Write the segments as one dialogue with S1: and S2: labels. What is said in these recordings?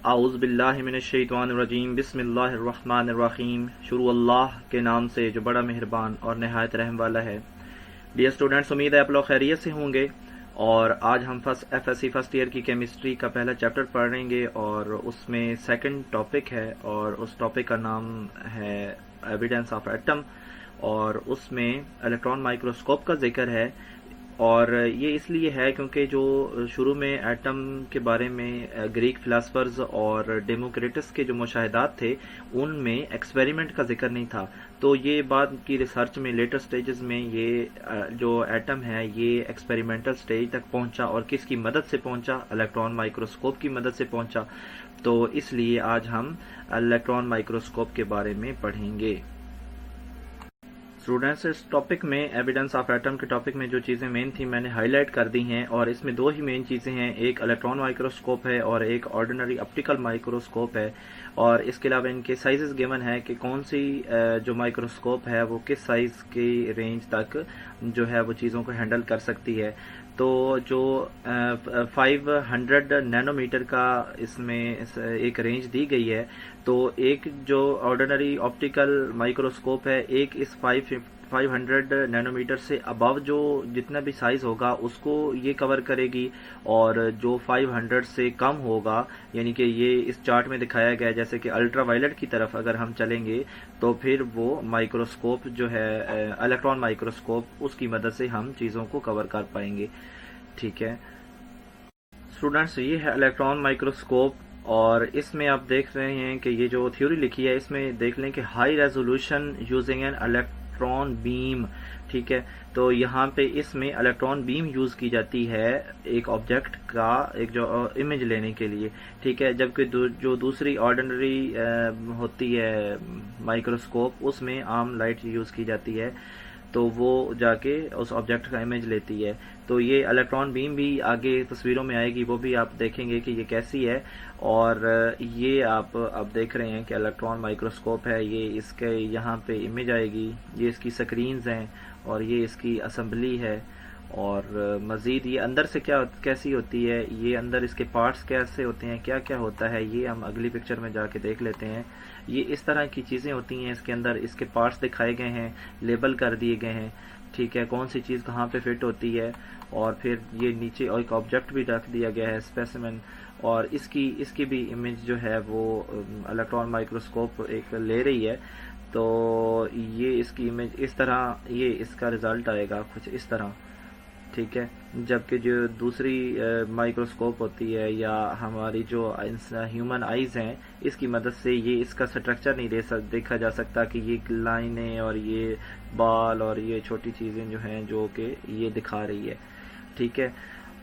S1: اعوذ باللہ من الشیطان الرجیم بسم اللہ الرحمن الرحیم شروع اللہ کے نام سے جو بڑا مہربان اور نہایت رحم والا ہے۔ ڈیئر اسٹوڈنٹس، امید ہے آپ لوگ خیریت سے ہوں گے، اور آج ہم ایف ایس سی فرسٹ ایئر کی کیمسٹری کا پہلا چیپٹر پڑھیں گے، اور اس میں سیکنڈ ٹاپک ہے، اور اس ٹاپک کا نام ہے ایویڈنس آف ایٹم، اور اس میں الیکٹران مائکروسکوپ کا ذکر ہے۔ اور یہ اس لیے ہے کیونکہ جو شروع میں ایٹم کے بارے میں گریک فلاسفرز اور ڈیموکریٹس کے جو مشاہدات تھے ان میں ایکسپیریمنٹ کا ذکر نہیں تھا، تو یہ بعد کی ریسرچ میں لیٹر سٹیجز میں یہ جو ایٹم ہے یہ ایکسپیریمنٹل سٹیج تک پہنچا، اور کس کی مدد سے پہنچا؟ الیکٹران مائکروسکوپ کی مدد سے پہنچا۔ تو اس لیے آج ہم الیکٹران مائکروسکوپ کے بارے میں پڑھیں گے۔ اسٹوڈینٹس، اس ٹاپک میں ایویڈنس آف ایٹم کے ٹاپک میں جو چیزیں مین تھیں میں نے ہائی لائٹ کر دی ہیں، اور اس میں دو ہی مین چیزیں ہیں، ایک الیکٹران مائکروسکوپ ہے اور ایک آرڈینری آپٹیکل مائکروسکوپ ہے، اور اس کے علاوہ ان کے سائزز گیون ہے کہ کون سی جو مائکروسکوپ ہے وہ کس سائز کی رینج تک جو ہے وہ چیزوں کو ہینڈل کر سکتی ہے۔ تو جو 500 نینو میٹر کا اس میں ایک رینج دی گئی ہے، تو ایک جو آرڈینری آپٹیکل مائکروسکوپ ہے ایک اس 500 نینو میٹر سے ابو جو جتنا بھی سائز ہوگا اس کو یہ کور کرے گی، اور جو 500 سے کم ہوگا، یعنی کہ یہ اس چارٹ میں دکھایا گیا ہے جیسے کہ الٹرا وائلٹ کی طرف اگر ہم چلیں گے تو پھر وہ مائکروسکوپ جو ہے الیکٹران مائکروسکوپ، اس کی مدد سے ہم چیزوں کو کور کر پائیں گے۔ ٹھیک ہے اسٹوڈنٹس، یہ ہے الیکٹران مائکروسکوپ، اور اس میں آپ دیکھ رہے ہیں کہ یہ جو تھیوری لکھی ہے اس میں دیکھ لیں کہ high resolution using an electron beam. ٹھیک ہے، تو یہاں پہ اس میں الیکٹران بیم یوز کی جاتی ہے ایک آبجیکٹ کا ایک جو امیج لینے کے لیے۔ ٹھیک ہے، جبکہ جو دوسری آرڈینری ہوتی ہے مائکروسکوپ اس میں عام لائٹ یوز کی جاتی ہے، تو وہ جا کے اس آبجیکٹ کا امیج لیتی ہے۔ تو یہ الیکٹران بیم بھی آگے تصویروں میں آئے گی، وہ بھی آپ دیکھیں گے کہ یہ کیسی ہے، اور یہ آپ اب دیکھ رہے ہیں کہ الیکٹران مائکروسکوپ ہے، یہ اس کے یہاں پہ امیج آئے گی، یہ اس کی سکرینز ہیں، اور یہ اس کی اسمبلی ہے، اور مزید یہ اندر سے کیسی ہوتی ہے، یہ اندر اس کے پارٹس کیسے ہوتے ہیں، کیا کیا ہوتا ہے، یہ ہم اگلی پکچر میں جا کے دیکھ لیتے ہیں۔ یہ اس طرح کی چیزیں ہوتی ہیں، اس کے اندر اس کے پارٹس دکھائے گئے ہیں، لیبل کر دیے گئے ہیں۔ ٹھیک ہے، کون سی چیز کہاں پہ فٹ ہوتی ہے، اور پھر یہ نیچے ایک آبجیکٹ بھی رکھ دیا گیا ہے اسپیسیمن، اور اس کی بھی امیج جو ہے وہ الیکٹران مائکروسکوپ ایک لے رہی ہے۔ تو یہ اس کی امیج اس طرح، یہ اس کا رزلٹ آئے گا کچھ اس طرح۔ ٹھیک ہے، جبکہ جو دوسری مائکروسکوپ ہوتی ہے یا ہماری جو ہیومن آئیز ہیں اس کی مدد سے یہ اس کا سٹرکچر نہیں دیکھا جا سکتا کہ یہ لائنیں اور یہ بال اور یہ چھوٹی چیزیں جو ہیں جو کہ یہ دکھا رہی ہے۔ ٹھیک ہے،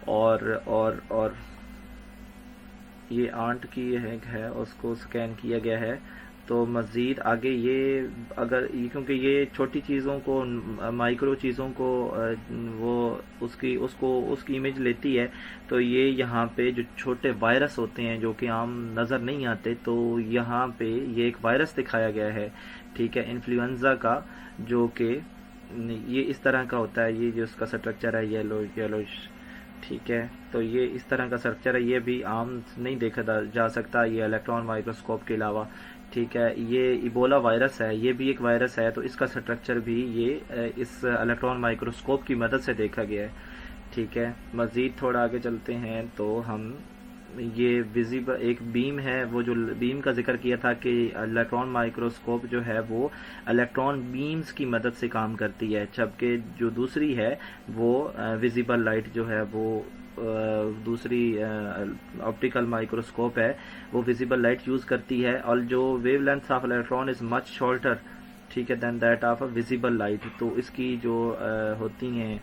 S1: اور یہ آنٹ کی ہے، اس کو سکین کیا گیا ہے۔ تو مزید آگے یہ اگر کیونکہ یہ چھوٹی چیزوں کو، مائکرو چیزوں کو وہ اس کی امیج لیتی ہے، تو یہ یہاں پہ جو چھوٹے وائرس ہوتے ہیں جو کہ عام نظر نہیں آتے، تو یہاں پہ یہ ایک وائرس دکھایا گیا ہے۔ ٹھیک ہے، انفلوئنزا کا، جو کہ یہ اس طرح کا ہوتا ہے، یہ جو اس کا سٹرکچر ہے یلوش۔ ٹھیک ہے، تو یہ اس طرح کا سٹرکچر ہے، یہ بھی عام نہیں دیکھا جا سکتا یہ الیکٹران مائکروسکوپ کے علاوہ۔ ٹھیک ہے، یہ ایبولا وائرس ہے، یہ بھی ایک وائرس ہے، تو اس کا سٹرکچر بھی یہ اس الیکٹران مائکروسکوپ کی مدد سے دیکھا گیا ہے۔ ٹھیک ہے، مزید تھوڑا آگے چلتے ہیں تو ہم یہ ویزیبل ایک بیم ہے، وہ جو بیم کا ذکر کیا تھا کہ الیکٹران مائکروسکوپ جو ہے وہ الیکٹران بیمز کی مدد سے کام کرتی ہے، جبکہ جو دوسری ہے وہ ویزیبل لائٹ جو ہے وہ دوسری آپٹیکل مائکروسکوپ ہے وہ ویزیبل لائٹ یوز کرتی ہے، اور جو wavelength of electron is much shorter, ٹھیک ہے، then that of a visible light, تو اس کی جو ہوتی ہیں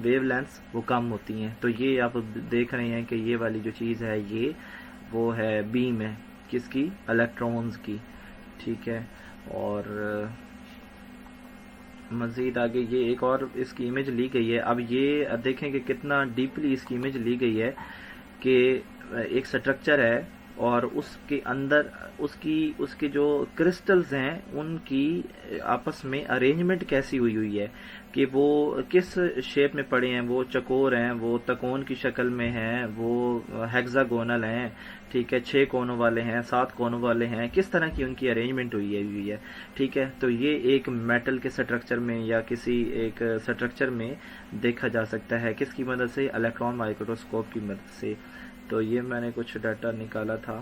S1: ویو لینتھس وہ کم ہوتی ہیں۔ تو یہ آپ دیکھ رہے ہیں کہ یہ والی جو چیز ہے یہ وہ ہے بیم ہے، کس کی؟ الیکٹرونز کی۔ ٹھیک ہے، اور مزید آگے یہ ایک اور اس کی امیج لی گئی ہے۔ اب یہ دیکھیں کہ کتنا ڈیپلی اس کی امیج لی گئی ہے کہ ایک سٹرکچر ہے اور اس کے اندر اس کے جو کرسٹلز ہیں ان کی آپس میں ارینجمنٹ کیسی ہوئی ہوئی ہے کہ وہ کس شیپ میں پڑے ہیں، وہ چکور ہیں، وہ تکون کی شکل میں ہیں، وہ ہیگزاگونل ہیں، ٹھیک ہے، 6 کونوں والے ہیں، 7 کونوں والے ہیں، کس طرح کی ان کی ارینجمنٹ ہوئی ہے، ٹھیک ہے. تو یہ ایک میٹل کے سٹرکچر میں یا کسی ایک سٹرکچر میں دیکھا جا سکتا ہے، کس کی مدد سے؟ الیکٹران مائکروسکوپ کی مدد سے. تو یہ میں نے کچھ ڈیٹا نکالا تھا.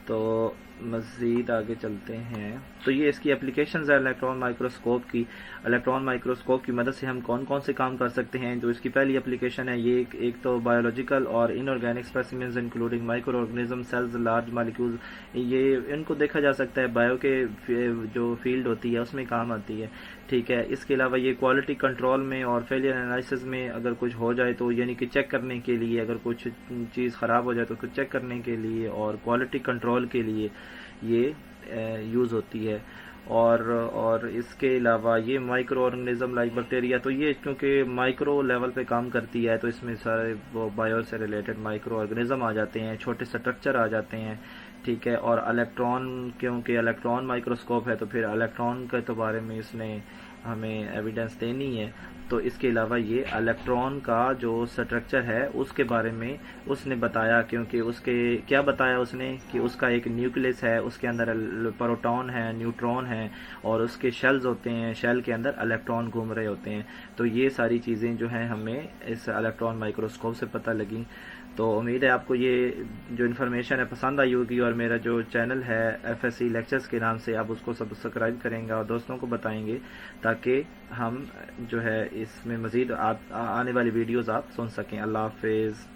S1: تو مزید آگے چلتے ہیں. تو یہ اس کی اپلیکیشنز ہے الیکٹران مائکروسکوپ کی. الیکٹران مائکروسکوپ کی مدد سے ہم کون کون سے کام کر سکتے ہیں؟ جو اس کی پہلی اپلیکیشن ہے یہ ایک تو بایولوجیکل اور inorganic specimens including microorganism, cells, large molecules, یہ ان کو دیکھا جا سکتا ہے. بایو کے جو فیلڈ ہوتی ہے اس میں کام آتی ہے، ٹھیک ہے. اس کے علاوہ یہ کوالٹی کنٹرول میں اور فیلئر انالیسس میں اگر کچھ ہو جائے تو یعنی کہ چیک کرنے کے لیے، اگر کچھ چیز خراب ہو جائے تو اس کو چیک کرنے کے لیے اور کوالٹی کنٹرول کے لیے یہ یوز ہوتی ہے. اور اس کے علاوہ یہ مائکرو آرگنزم لائک بیکٹیریا، تو یہ کیونکہ مائکرو لیول پہ کام کرتی ہے تو اس میں سارے وہ بایو سے ریلیٹڈ مائکرو آرگنزم آ جاتے ہیں، چھوٹے سٹرکچر آ جاتے ہیں، ٹھیک ہے. اور الیکٹران، کیونکہ الیکٹران مائکروسکوپ ہے تو پھر الیکٹران کے تو بارے میں اس نے ہمیں ایویڈنس دینی ہے. تو اس کے علاوہ یہ الیکٹران کا جو سٹرکچر ہے اس کے بارے میں اس نے بتایا، کیونکہ اس کے کیا بتایا اس نے کہ اس کا ایک نیوکلس ہے، اس کے اندر پروٹون ہے، نیوٹرون ہے، اور اس کے شیلز ہوتے ہیں، شیل کے اندر الیکٹران گھوم رہے ہوتے ہیں. تو یہ ساری چیزیں جو ہیں ہمیں اس الیکٹران مائکروسکوپ سے پتہ لگیں. تو امید ہے آپ کو یہ جو انفارمیشن ہے پسند آئی ہوگی، اور میرا جو چینل ہے ایف ایس سی لیکچرز کے نام سے آپ اس کو سبسکرائب کریں گے اور دوستوں کو بتائیں گے تاکہ ہم جو ہے اس میں مزید آنے والی ویڈیوز آپ سن سکیں. اللہ حافظ.